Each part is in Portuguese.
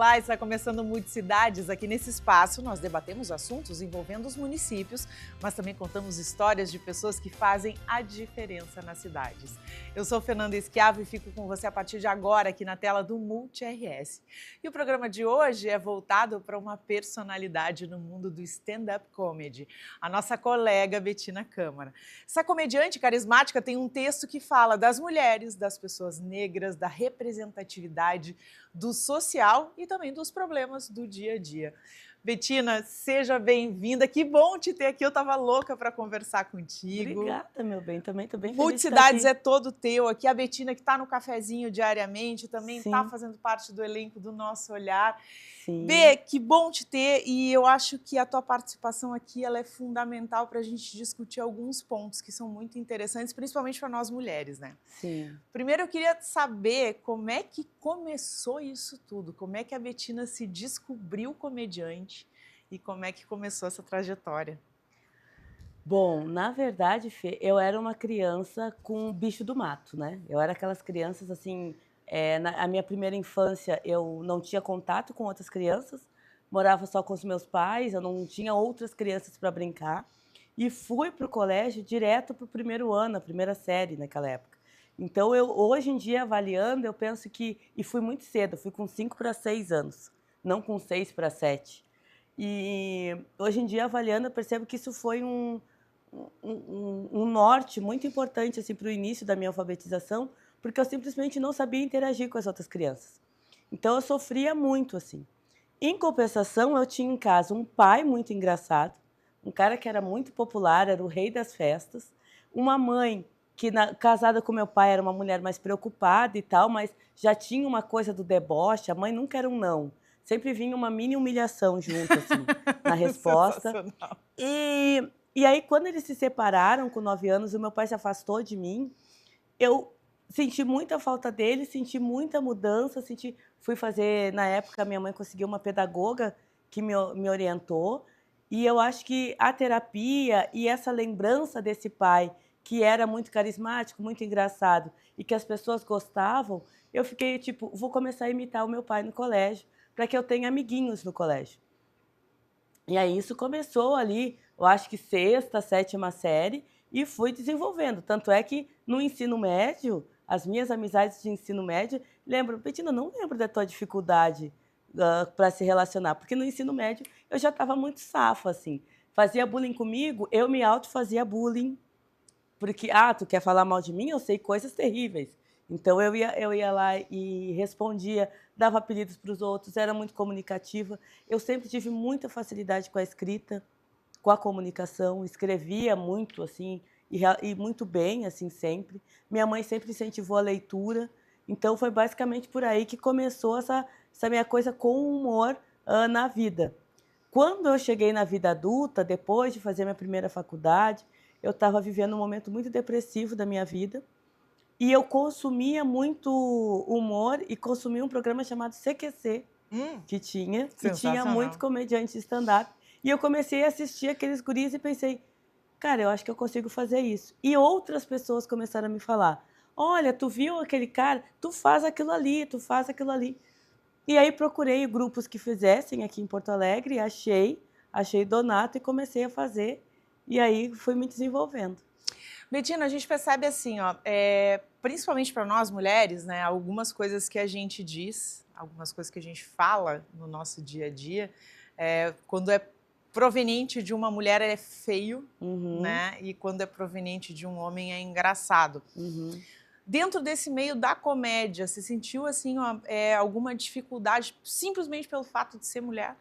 Olá, está começando Multicidades. Aqui nesse espaço nós debatemos assuntos envolvendo os municípios, mas também contamos histórias de pessoas que fazem a diferença nas cidades. Eu sou Fernanda Esquiavo e fico com você a partir de agora aqui na tela do Multi-RS. E o programa de hoje é voltado para uma personalidade no mundo do stand-up comedy, a nossa colega Betina Câmara. Essa comediante carismática tem um texto que fala das mulheres, das pessoas negras, da representatividade, do social e também dos problemas do dia a dia. Betina, seja bem-vinda. Que bom te ter aqui. Eu estava louca para conversar contigo. Obrigada, meu bem. Também estou bem feliz Multicidades de estar é todo teu aqui. A Betina, que está no cafezinho diariamente, também está Sim. fazendo parte do elenco do Nosso Olhar. Sim. Bê, que bom te ter, e eu acho que a tua participação aqui ela é fundamental para a gente discutir alguns pontos que são muito interessantes, principalmente para nós mulheres, né? Sim. Primeiro eu queria saber como é que começou isso tudo, como é que a Betina se descobriu comediante e como é que começou essa trajetória. Bom, na verdade, Fê, eu era uma criança com bicho do mato, né? Eu era aquelas crianças assim, a minha primeira infância eu não tinha contato com outras crianças, morava só com os meus pais, eu não tinha outras crianças para brincar e fui para o colégio direto para o primeiro ano, a primeira série naquela época. Então, eu hoje em dia, avaliando, eu penso que... E fui muito cedo, fui com 5 para 6 anos, não com 6 para 7. E hoje em dia, avaliando, eu percebo que isso foi um norte muito importante assim, para o início da minha alfabetização, porque eu simplesmente não sabia interagir com as outras crianças. Então, eu sofria muito, assim. Em compensação, eu tinha em casa um pai muito engraçado, um cara que era muito popular, era o rei das festas, uma mãe que, casada com meu pai, era uma mulher mais preocupada e tal, mas já tinha uma coisa do deboche, a mãe nunca era um não. Sempre vinha uma mini humilhação junto, assim, na resposta. Sensacional. E aí, quando eles se separaram com 9 anos, o meu pai se afastou de mim, eu senti muita falta dele, senti muita mudança, fui fazer, na época, minha mãe conseguiu uma pedagoga que me orientou, e eu acho que a terapia e essa lembrança desse pai, que era muito carismático, muito engraçado, e que as pessoas gostavam, eu fiquei tipo, vou começar a imitar o meu pai no colégio, para que eu tenha amiguinhos no colégio. E aí isso começou ali, eu acho que 6ª, 7ª série, e fui desenvolvendo. Tanto é que no ensino médio, as minhas amizades de ensino médio, lembro, Betina, não lembro da tua dificuldade para se relacionar, porque no ensino médio eu já estava muito safa, assim. Fazia bullying comigo, eu me auto-fazia bullying, porque, tu quer falar mal de mim? Eu sei coisas terríveis. Então, eu ia lá e respondia, dava apelidos para os outros, era muito comunicativa. Eu sempre tive muita facilidade com a escrita, com a comunicação, escrevia muito, assim, e muito bem, assim, sempre. Minha mãe sempre incentivou a leitura. Então, foi basicamente por aí que começou essa minha coisa com humor na vida. Quando eu cheguei na vida adulta, depois de fazer minha primeira faculdade, eu estava vivendo um momento muito depressivo da minha vida e eu consumia muito humor e consumia um programa chamado CQC, que tinha, e tinha muito comediante de stand-up. E eu comecei a assistir aqueles guris e pensei, cara, eu acho que eu consigo fazer isso. E outras pessoas começaram a me falar, olha, tu viu aquele cara? Tu faz aquilo ali, tu faz aquilo ali. E aí procurei grupos que fizessem aqui em Porto Alegre, achei Donato e comecei a fazer. E aí fui me desenvolvendo. Betina, a gente percebe assim, ó, principalmente para nós mulheres, né, algumas coisas que a gente diz, algumas coisas que a gente fala no nosso dia a dia, quando é proveniente de uma mulher é feio, né, e quando é proveniente de um homem é engraçado. Dentro desse meio da comédia, você sentiu assim, ó, alguma dificuldade simplesmente pelo fato de ser mulher?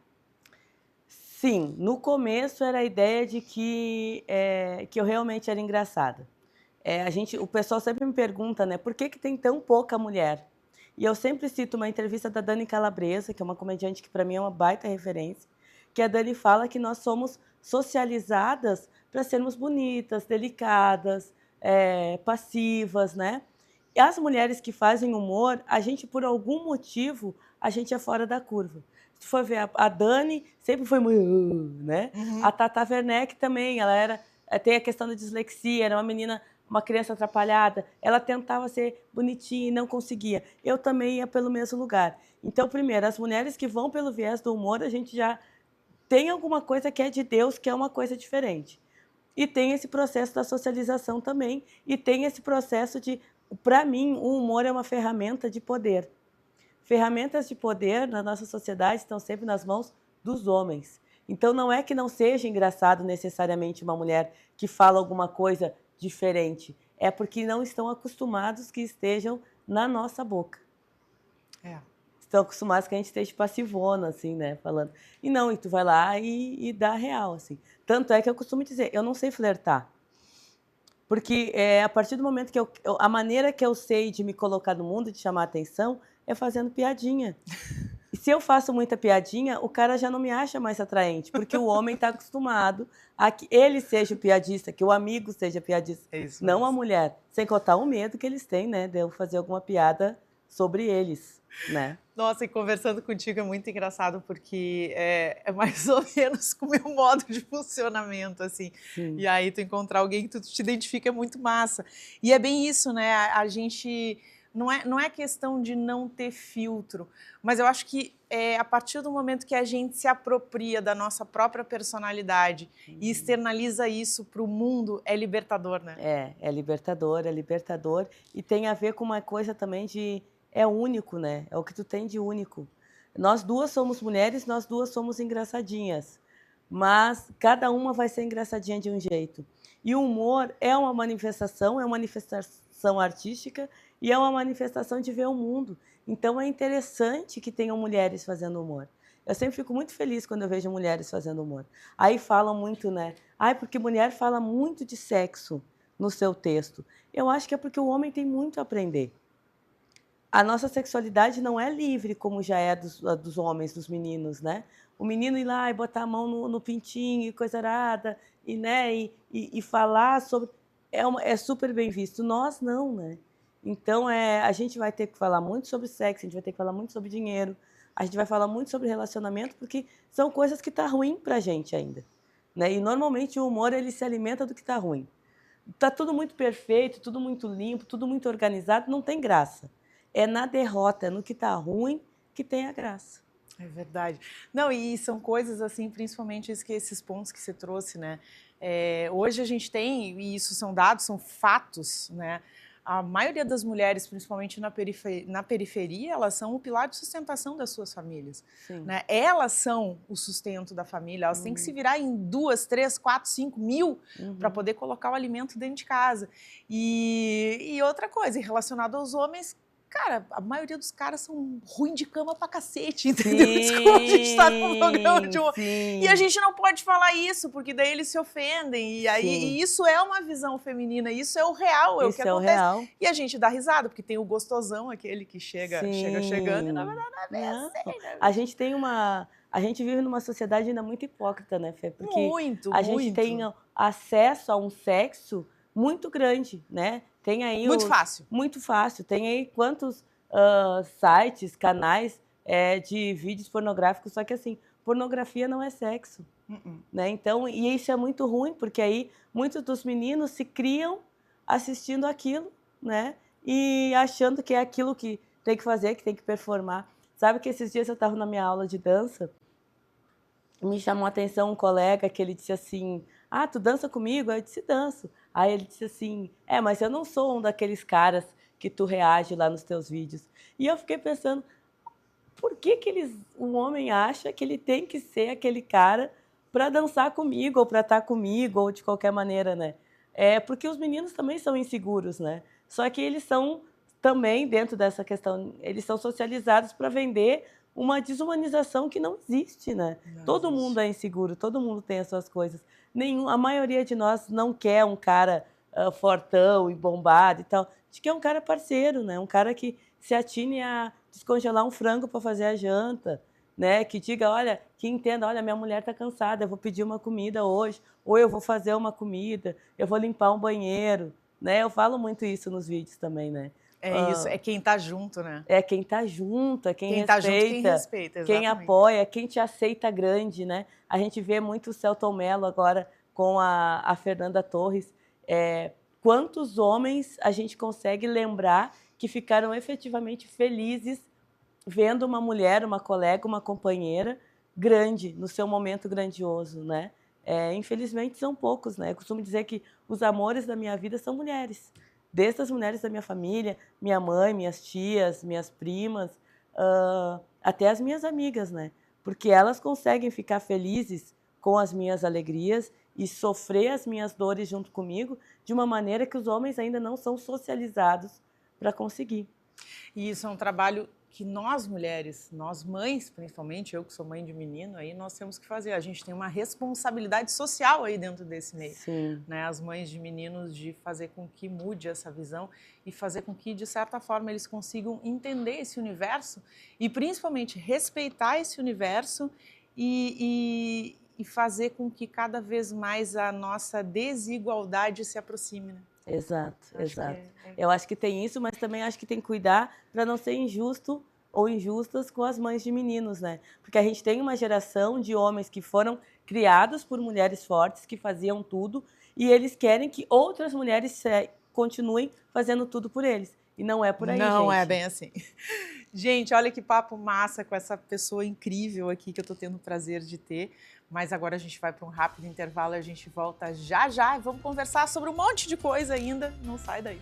Sim, no começo era a ideia de que eu realmente era engraçada. O pessoal sempre me pergunta, né, por que tem tão pouca mulher? E eu sempre cito uma entrevista da Dani Calabresa, que é uma comediante que para mim é uma baita referência, que a Dani fala que nós somos socializadas para sermos bonitas, delicadas, passivas, né? E as mulheres que fazem humor, a gente, por algum motivo, a gente é fora da curva. Se for ver, a Dani sempre foi muito, né? A Tata Werneck também, ela tem a questão da dislexia, era uma menina uma criança atrapalhada, ela tentava ser bonitinha e não conseguia. Eu também ia pelo mesmo lugar. Então, primeiro, as mulheres que vão pelo viés do humor, a gente já tem alguma coisa que é de Deus, que é uma coisa diferente. E tem esse processo da socialização também, e tem esse processo de, para mim, o humor é uma ferramenta de poder. Ferramentas de poder na nossa sociedade estão sempre nas mãos dos homens. Então, não é que não seja engraçado necessariamente uma mulher que fala alguma coisa diferente, é porque não estão acostumados que estejam na nossa boca. Estão acostumados que a gente esteja passivona, assim, né, falando. E não, e tu vai lá e dá real, assim. Tanto é que eu costumo dizer, eu não sei flertar. Porque a partir do momento que a maneira que eu sei de me colocar no mundo, de chamar a atenção, é fazendo piadinha. E se eu faço muita piadinha, o cara já não me acha mais atraente, porque o homem está acostumado a que ele seja o piadista, que o amigo seja piadista, não a mulher. Sem contar o medo que eles têm, né, de eu fazer alguma piada sobre eles, né? Nossa, e conversando contigo é muito engraçado, porque é mais ou menos com o meu modo de funcionamento, assim. Sim. E aí tu encontrar alguém que tu te identifica é muito massa. E é bem isso, né? A gente... Não é questão de não ter filtro, mas eu acho que a partir do momento que a gente se apropria da nossa própria personalidade e externaliza isso para o mundo, é libertador, né? É libertador, é libertador. E tem a ver com uma coisa também de... É único, né? É o que tu tem de único. Nós duas somos mulheres, nós duas somos engraçadinhas. Mas cada uma vai ser engraçadinha de um jeito. E o humor é uma manifestação artística e é uma manifestação de ver o mundo. Então é interessante que tenham mulheres fazendo humor. Eu sempre fico muito feliz quando eu vejo mulheres fazendo humor. Aí falam muito, né? Porque mulher fala muito de sexo no seu texto. Eu acho que é porque o homem tem muito a aprender. A nossa sexualidade não é livre como já é dos homens, dos meninos, né? O menino ir lá e botar a mão no pintinho e coisa arada, e falar sobre... É super bem visto. Nós não, né? Então, a gente vai ter que falar muito sobre sexo, a gente vai ter que falar muito sobre dinheiro, a gente vai falar muito sobre relacionamento, porque são coisas que tá ruim pra gente ainda, né? E, normalmente, o humor, ele se alimenta do que tá ruim. Tá tudo muito perfeito, tudo muito limpo, tudo muito organizado, não tem graça. É na derrota, é no que tá ruim, que tem a graça. É verdade. Não, e são coisas assim, principalmente esses pontos que você trouxe, né? Hoje a gente tem, e isso são dados, são fatos, né? A maioria das mulheres, principalmente na periferia, elas são o pilar de sustentação das suas famílias. Né? Elas são o sustento da família, elas têm que se virar em 2, 3, 4, 5 mil para poder colocar o alimento dentro de casa. E outra coisa, relacionado aos homens, cara, a maioria dos caras são ruins de cama pra cacete, entendeu? Desculpa, a gente tá num programa de humor. E a gente não pode falar isso, porque daí eles se ofendem. E isso é uma visão feminina, isso é o real, é o que acontece. Real. E a gente dá risada, porque tem o gostosão, aquele que chega chegando, e na verdade não é bem assim, né? A gente tem a gente vive numa sociedade ainda muito hipócrita, né, Fê? Porque a gente tem acesso a um sexo muito grande, né? Tem aí muito fácil. Muito fácil. Tem aí quantos sites, canais de vídeos pornográficos, só que assim, pornografia não é sexo. Né? Então, e isso é muito ruim, porque aí muitos dos meninos se criam assistindo aquilo, né? E achando que é aquilo que tem que fazer, que tem que performar. Sabe que esses dias eu estava na minha aula de dança, me chamou a atenção um colega que ele disse assim: tu dança comigo? Aí eu disse: danço. Aí ele disse assim: mas eu não sou um daqueles caras que tu reage lá nos teus vídeos. E eu fiquei pensando, por que o homem acha que ele tem que ser aquele cara para dançar comigo, ou para estar comigo, ou de qualquer maneira, né? Porque os meninos também são inseguros, né? Só que eles são também, dentro dessa questão, eles são socializados para vender uma desumanização que não existe, né? Todo mundo é inseguro, todo mundo tem as suas coisas. A maioria de nós não quer um cara fortão e bombado e tal. A gente quer um cara parceiro, né? Um cara que se atine a descongelar um frango para fazer a janta, né? Que diga, olha, que entenda, olha, minha mulher está cansada, eu vou pedir uma comida hoje, ou eu vou fazer uma comida, eu vou limpar um banheiro, né? Eu falo muito isso nos vídeos também, né? É isso, é quem tá junto, né? É quem tá junto, é quem respeita, tá junto, quem respeita, exatamente. Quem apoia, quem te aceita grande, né? A gente vê muito o Selton Mello agora com a Fernanda Torres, quantos homens a gente consegue lembrar que ficaram efetivamente felizes vendo uma mulher, uma colega, uma companheira grande, no seu momento grandioso, né? Infelizmente, são poucos, né? Eu costumo dizer que os amores da minha vida são mulheres. Desde as mulheres da minha família, minha mãe, minhas tias, minhas primas, até as minhas amigas, né? Porque elas conseguem ficar felizes com as minhas alegrias e sofrer as minhas dores junto comigo de uma maneira que os homens ainda não são socializados para conseguir. E isso é um trabalho que nós mulheres, nós mães, principalmente, eu que sou mãe de menino, aí nós temos que fazer. A gente tem uma responsabilidade social aí dentro desse meio. Sim. Né? As mães de meninos, de fazer com que mude essa visão e fazer com que, de certa forma, eles consigam entender esse universo e, principalmente, respeitar esse universo e fazer com que cada vez mais a nossa desigualdade se aproxime, né? Exato, exato. Eu acho que tem isso, mas também acho que tem que cuidar para não ser injusto ou injustas com as mães de meninos, né? Porque a gente tem uma geração de homens que foram criados por mulheres fortes, que faziam tudo, e eles querem que outras mulheres continuem fazendo tudo por eles. E não é por aí, gente. Não é bem assim. Gente, olha que papo massa com essa pessoa incrível aqui que eu tô tendo o prazer de ter. Mas agora a gente vai para um rápido intervalo e a gente volta já já. Vamos conversar sobre um monte de coisa ainda. Não sai daí.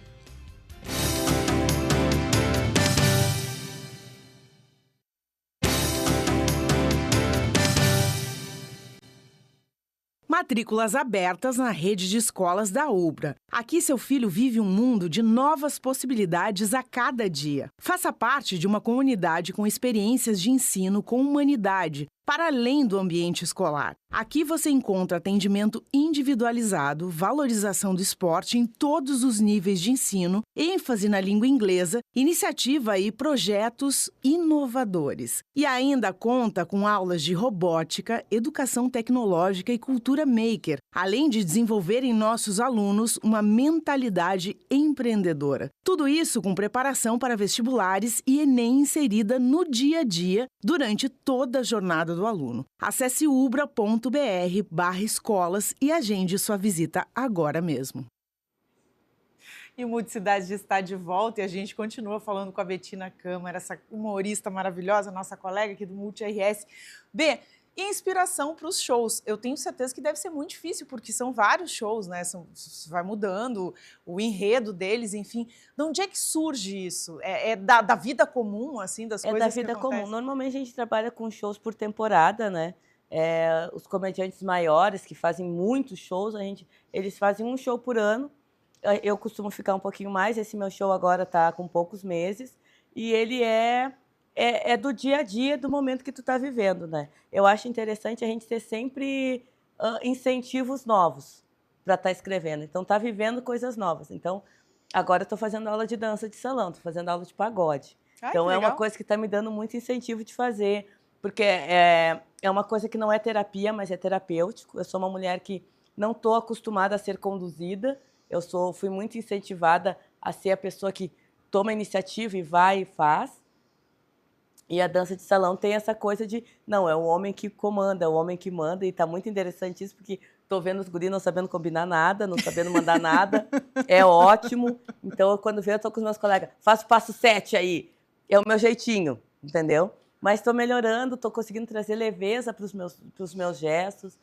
Matrículas abertas na rede de escolas da UBRA. Aqui seu filho vive um mundo de novas possibilidades a cada dia. Faça parte de uma comunidade com experiências de ensino com humanidade, para além do ambiente escolar. Aqui você encontra atendimento individualizado, valorização do esporte em todos os níveis de ensino, ênfase na língua inglesa, iniciativa e projetos inovadores. E ainda conta com aulas de robótica, educação tecnológica e cultura maker, além de desenvolver em nossos alunos uma mentalidade empreendedora. Tudo isso com preparação para vestibulares e Enem inserida no dia a dia durante toda a jornada do aluno. Acesse ubra.br/escolas e agende sua visita agora mesmo. E o Multicidade está de volta e a gente continua falando com a Betina Câmara, essa humorista maravilhosa, nossa colega aqui do Multi-RS. B, inspiração para os shows. Eu tenho certeza que deve ser muito difícil, porque são vários shows, né? Vai mudando o enredo deles, enfim. De onde é que surge isso? É da vida comum, assim, das coisas que acontecem? É da vida comum. Normalmente a gente trabalha com shows por temporada, né? Os comediantes maiores, que fazem muitos shows, eles fazem um show por ano. Eu costumo ficar um pouquinho mais. Esse meu show agora está com poucos meses. E ele é do dia a dia, do momento que tu está vivendo, né? Eu acho interessante a gente ter sempre incentivos novos para estar escrevendo. Então, tá vivendo coisas novas. Então, agora eu estou fazendo aula de dança de salão, estou fazendo aula de pagode. Então, é uma coisa que está me dando muito incentivo de fazer, porque é uma coisa que não é terapia, mas é terapêutico. Eu sou uma mulher que não estou acostumada a ser conduzida. Fui muito incentivada a ser a pessoa que toma a iniciativa e vai e faz. E a dança de salão tem essa coisa de, não, é o homem que comanda, é o homem que manda, e está muito interessante isso, porque estou vendo os guris não sabendo combinar nada, não sabendo mandar nada, é ótimo. Então, quando vejo, eu estou com os meus colegas, faço passo 7 aí, é o meu jeitinho, entendeu? Mas estou melhorando, estou conseguindo trazer leveza para os meus gestos,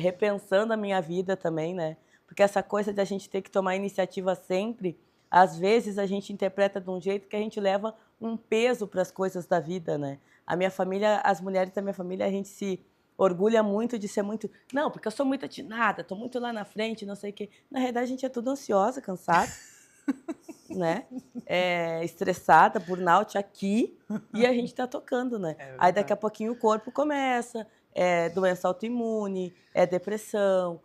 repensando a minha vida também, né? Porque essa coisa de a gente ter que tomar iniciativa sempre, às vezes a gente interpreta de um jeito que a gente leva um peso para as coisas da vida, né? A minha família, as mulheres da minha família, a gente se orgulha muito de ser muito... Não, porque eu sou muito atinada, estou muito lá na frente, não sei o quê. Na realidade, a gente é tudo ansiosa, cansada, né? Estressada, burnout aqui, e a gente está tocando, né? Aí daqui a pouquinho o corpo começa, doença autoimune, depressão,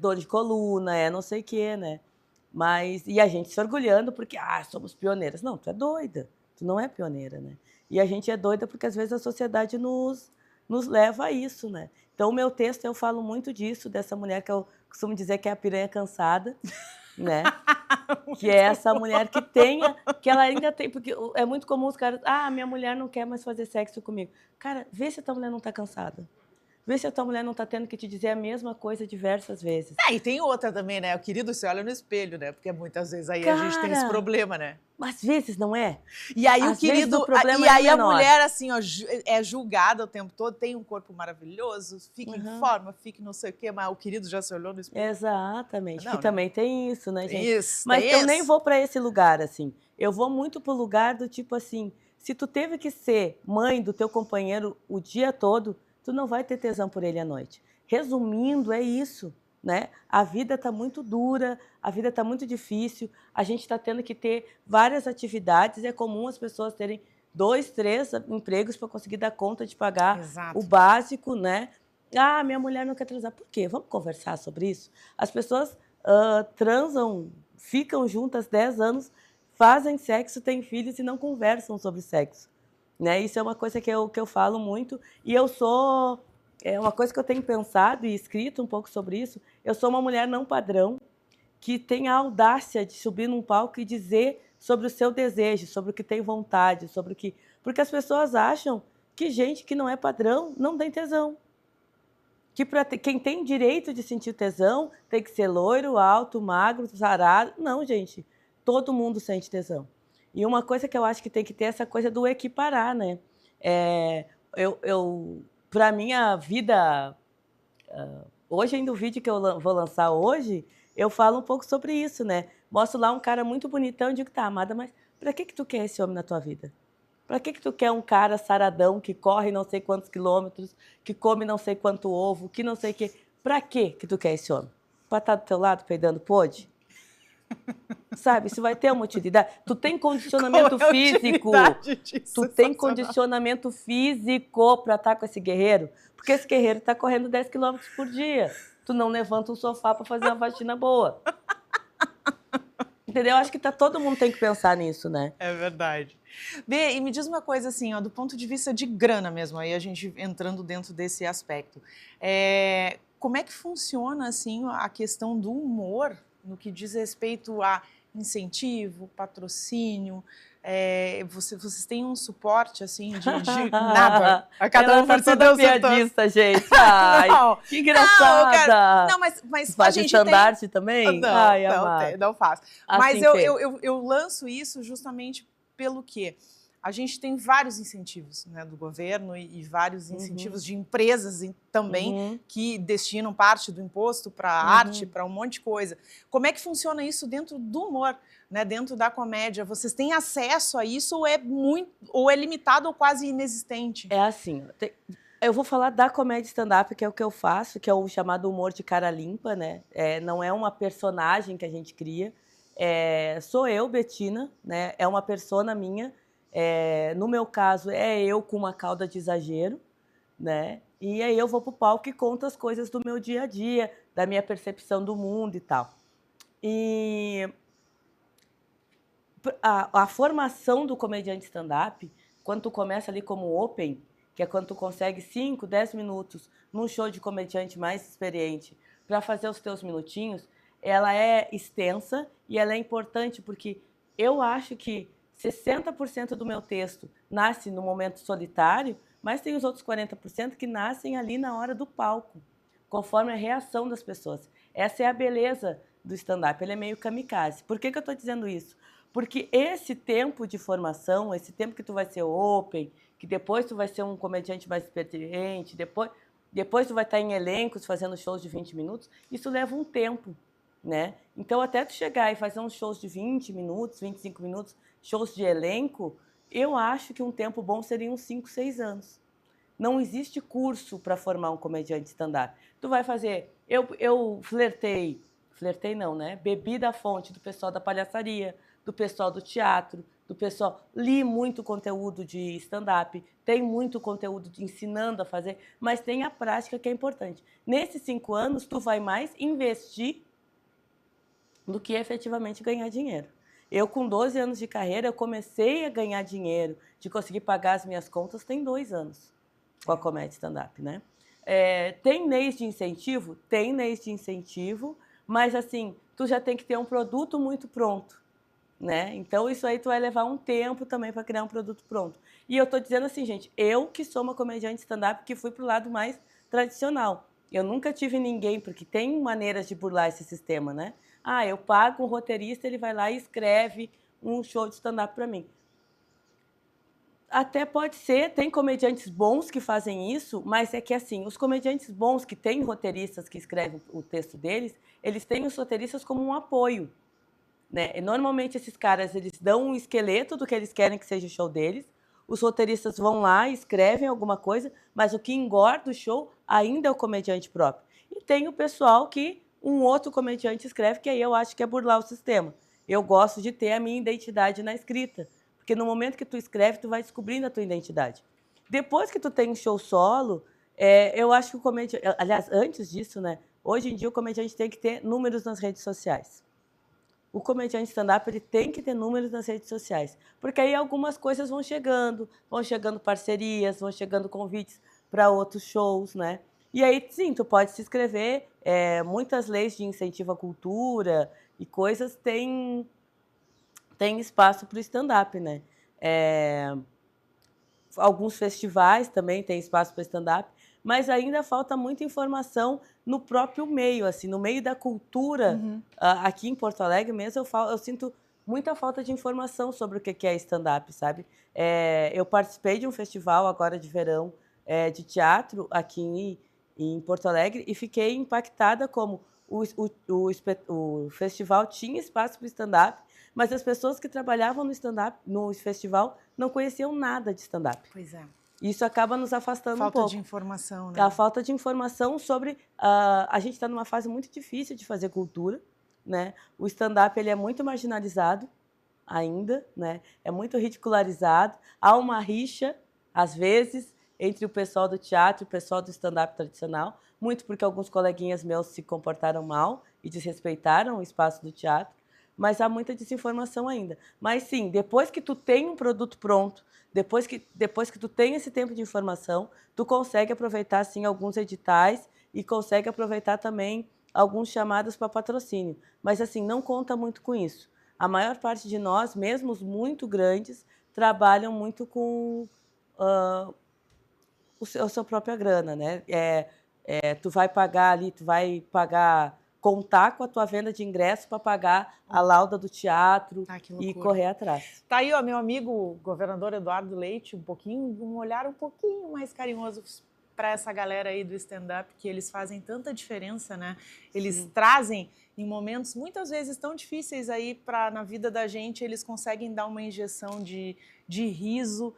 dor de coluna, não sei o quê, né? E a gente se orgulhando porque, somos pioneiras. Não, tu é doida, tu não é pioneira, né? E a gente é doida porque, às vezes, a sociedade nos leva a isso, né? Então, o meu texto, eu falo muito disso, dessa mulher que eu costumo dizer que é a piranha cansada, né? Que é essa mulher que ela ainda tem, porque é muito comum os caras, minha mulher não quer mais fazer sexo comigo. Cara, vê se a tua mulher não tá cansada. Vê se a tua mulher não está tendo que te dizer a mesma coisa diversas vezes. E tem outra também, né? O querido se olha no espelho, né? Porque muitas vezes aí a gente tem esse Cara, problema, né? às vezes não é? E aí o Às vezes querido, o problema e é aí a menor. mulher assim, ó, é julgada o tempo todo, tem um corpo maravilhoso, fica em forma, fica não sei o quê, mas o querido já se olhou no espelho. Exatamente, Não, que né? também tem isso, né, Tem gente? isso, Mas tem eu nem isso. vou para esse lugar, assim. Eu vou muito pro lugar do tipo assim, se tu teve que ser mãe do teu companheiro o dia todo, tu não vai ter tesão por ele à noite. Resumindo, é isso, né? A vida está muito dura, a vida está muito difícil, a gente está tendo que ter várias atividades, é comum as pessoas terem 2, 3 empregos para conseguir dar conta de pagar Exato. o básico, né? Ah, minha mulher não quer transar. Por quê? Vamos conversar sobre isso? As pessoas transam, ficam juntas 10 anos, fazem sexo, têm filhos e não conversam sobre sexo. Né? Isso é uma coisa que eu falo muito. E eu sou... É uma coisa que eu tenho pensado e escrito um pouco sobre isso. Eu sou uma mulher não padrão que tem a audácia de subir num palco e dizer sobre o seu desejo, sobre o que tem vontade, sobre o que... Porque as pessoas acham que gente que não é padrão não tem tesão. Que quem tem direito de sentir tesão tem que ser loiro, alto, magro, sarado. Não, gente. Todo mundo sente tesão. E uma coisa que eu acho que tem que ter é essa coisa do equiparar, né? Para minha vida, hoje ainda o vídeo que eu vou lançar hoje, eu falo um pouco sobre isso, né? Mostro lá um cara muito bonitão e digo, tá, amada, mas para que tu quer esse homem na tua vida? Para que tu quer um cara saradão que corre não sei quantos quilômetros, que come não sei quanto ovo, que não sei o quê? Para que tu quer esse homem? Para estar do teu lado peidando pôde? Sabe, isso vai ter uma utilidade. Tu tem condicionamento físico. Tu tem condicionamento físico para estar com esse guerreiro? Porque esse guerreiro está correndo 10 quilômetros por dia. Tu não levanta um sofá para fazer uma faxina boa. Entendeu? Acho que todo mundo tem que pensar nisso, né? É verdade. Bê, e me diz uma coisa assim, ó, do ponto de vista de grana mesmo, aí a gente entrando dentro desse aspecto. Como é que funciona assim a questão do humor no que diz respeito a incentivo, patrocínio? Vocês têm um suporte assim de nada? A cada um tá toda piadista, gente. Ai, não, que engraçada. Não, mas faz a gente estandarte também? Não, ai, não faço. Assim mas eu lanço isso justamente pelo quê? A gente tem vários incentivos, né, do governo e vários incentivos de empresas também que destinam parte do imposto para arte, para um monte de coisa. Como é que funciona isso dentro do humor, né, dentro da comédia? Vocês têm acesso a isso ou é limitado ou quase inexistente? É assim, eu vou falar da comédia stand-up, que é o que eu faço, que é o chamado humor de cara limpa, né? Não é uma personagem que a gente cria. Sou eu, Betina, né? É uma persona minha. No meu caso, é eu com uma cauda de exagero, né? E aí eu vou pro palco e conto as coisas do meu dia a dia, da minha percepção do mundo e tal. E a formação do comediante stand-up, quando tu começa ali como open, que é quando tu consegue 5, 10 minutos num show de comediante mais experiente para fazer os teus minutinhos, ela é extensa e ela é importante porque eu acho que 60% do meu texto nasce no momento solitário, mas tem os outros 40% que nascem ali na hora do palco, conforme a reação das pessoas. Essa é a beleza do stand-up, ele é meio kamikaze. Por que eu estou dizendo isso? Porque esse tempo de formação, esse tempo que tu vai ser open, que depois tu vai ser um comediante mais experiente, depois tu vai estar em elencos fazendo shows de 20 minutos, isso leva um tempo, né? Então, até tu chegar e fazer uns shows de 20 minutos, 25 minutos, shows de elenco, eu acho que um tempo bom seria uns 5, 6 anos. Não existe curso para formar um comediante stand-up. Tu vai fazer... Eu flertei não, né? Bebi da fonte do pessoal da palhaçaria, do pessoal do teatro, do pessoal... Li muito conteúdo de stand-up, tem muito conteúdo de ensinando a fazer, mas tem a prática que é importante. Nesses 5 anos, tu vai mais investir do que efetivamente ganhar dinheiro. Eu, com 12 anos de carreira, eu comecei a ganhar dinheiro, de conseguir pagar as minhas contas, tem 2 anos com a comédia stand-up, né? Tem leis de incentivo? Tem leis de incentivo, mas, assim, tu já tem que ter um produto muito pronto, né? Então, isso aí tu vai levar um tempo também para criar um produto pronto. E eu tô dizendo assim, gente, eu que sou uma comediante stand-up, que fui pro lado mais tradicional. Eu nunca tive ninguém, porque tem maneiras de burlar esse sistema, né? Ah, eu pago um roteirista, ele vai lá e escreve um show de stand-up para mim. Até pode ser, tem comediantes bons que fazem isso, mas é que assim, os comediantes bons que têm roteiristas que escrevem o texto deles, eles têm os roteiristas como um apoio, né? E normalmente esses caras, eles dão um esqueleto do que eles querem que seja o show deles, os roteiristas vão lá, escrevem alguma coisa, mas o que engorda o show ainda é o comediante próprio. E tem o pessoal que um outro comediante escreve, que aí eu acho que é burlar o sistema. Eu gosto de ter a minha identidade na escrita, porque no momento que tu escreve, tu vai descobrindo a tua identidade. Depois que tu tem um show solo, eu acho que o comediante... Aliás, antes disso, né? Hoje em dia o comediante tem que ter números nas redes sociais. O comediante stand-up ele tem que ter números nas redes sociais, porque aí algumas coisas vão chegando parcerias, vão chegando convites para outros shows, né? E aí, sim, tu pode se inscrever, muitas leis de incentivo à cultura e coisas têm espaço para o stand-up, né? Alguns festivais também têm espaço para stand-up, mas ainda falta muita informação no próprio meio, assim, no meio da cultura. Aqui em Porto Alegre mesmo, eu sinto muita falta de informação sobre o que é stand-up, sabe? Eu participei de um festival agora de verão de teatro aqui em Porto Alegre e fiquei impactada como o festival tinha espaço para stand-up, mas as pessoas que trabalhavam no stand-up, no festival, não conheciam nada de stand-up. Pois é. Isso acaba nos afastando um pouco. Falta de informação, né? A falta de informação sobre... a gente está numa fase muito difícil de fazer cultura, né? O stand-up ele é muito marginalizado ainda, né? É muito ridicularizado. Há uma rixa, às vezes, entre o pessoal do teatro e o pessoal do stand-up tradicional, muito porque alguns coleguinhas meus se comportaram mal e desrespeitaram o espaço do teatro, mas há muita desinformação ainda. Mas sim, depois que tu tem um produto pronto, depois que tu tem esse tempo de informação, tu consegue aproveitar sim alguns editais e consegue aproveitar também alguns chamados para patrocínio. Mas assim, não conta muito com isso. A maior parte de nós, mesmo os muito grandes, trabalham muito com a sua própria grana, né? Tu vai pagar, contar com a tua venda de ingresso para pagar a lauda do teatro e correr atrás. Tá aí, ó, meu amigo governador Eduardo Leite, um olhar um pouquinho mais carinhoso para essa galera aí do stand-up, que eles fazem tanta diferença, né? Eles trazem em momentos muitas vezes tão difíceis aí na vida da gente, eles conseguem dar uma injeção de riso,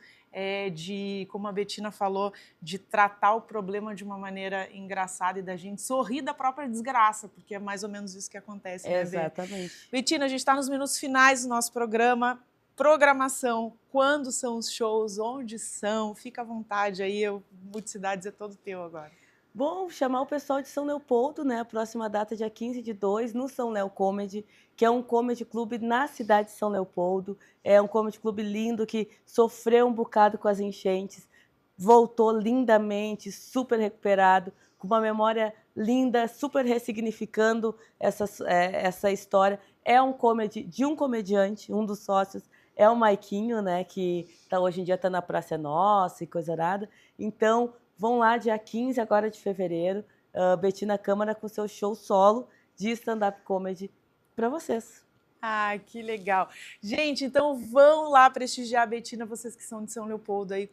como a Bettina falou, de tratar o problema de uma maneira engraçada e da gente sorrir da própria desgraça, porque é mais ou menos isso que acontece, né, Bê? Exatamente. Bettina, a gente está nos minutos finais do nosso programa. Programação, quando são os shows, onde são, fica à vontade aí, o Multicidades é todo teu agora. Bom, chamar o pessoal de São Leopoldo, né? A próxima data, dia 15/2, no São Leo Comedy, que é um comedy clube na cidade de São Leopoldo. É um comedy clube lindo que sofreu um bocado com as enchentes, voltou lindamente, super recuperado, com uma memória linda, super ressignificando essa história. É um comedy de um comediante, um dos sócios, é o Maiquinho, né? Que hoje em dia está na Praça Nossa e coisa arada. Então, vão lá, dia 15 agora de fevereiro, Bettina Câmara com seu show solo de stand-up comedy para vocês. Ah, que legal. Gente, então vão lá prestigiar a Bettina, vocês que são de São Leopoldo aí,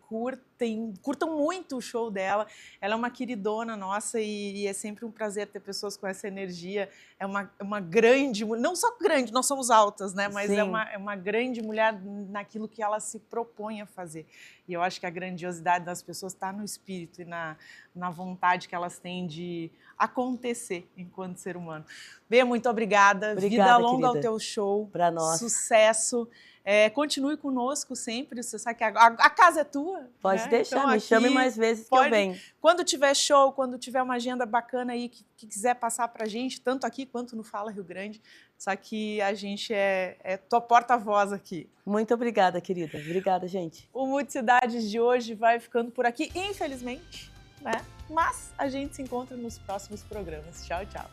curtam muito o show dela. Ela é uma queridona nossa e é sempre um prazer ter pessoas com essa energia. É uma grande, não só grande, nós somos altas, né? Mas é uma grande mulher naquilo que ela se propõe a fazer. E eu acho que a grandiosidade das pessoas está no espírito e na vontade que elas têm de acontecer enquanto ser humano. Bê, muito obrigada. Vida longa ao teu show. Para nós. Sucesso. Continue conosco sempre. Você sabe que a casa é tua. Pode né? deixar, então, me chame mais vezes que eu venho. Quando tiver show, quando tiver uma agenda bacana aí que quiser passar pra gente, tanto aqui quanto no Fala Rio Grande, só que a gente é tua porta-voz aqui. Muito obrigada, querida. Obrigada, gente. O Multicidades de hoje vai ficando por aqui, infelizmente, né? Mas a gente se encontra nos próximos programas. Tchau, tchau.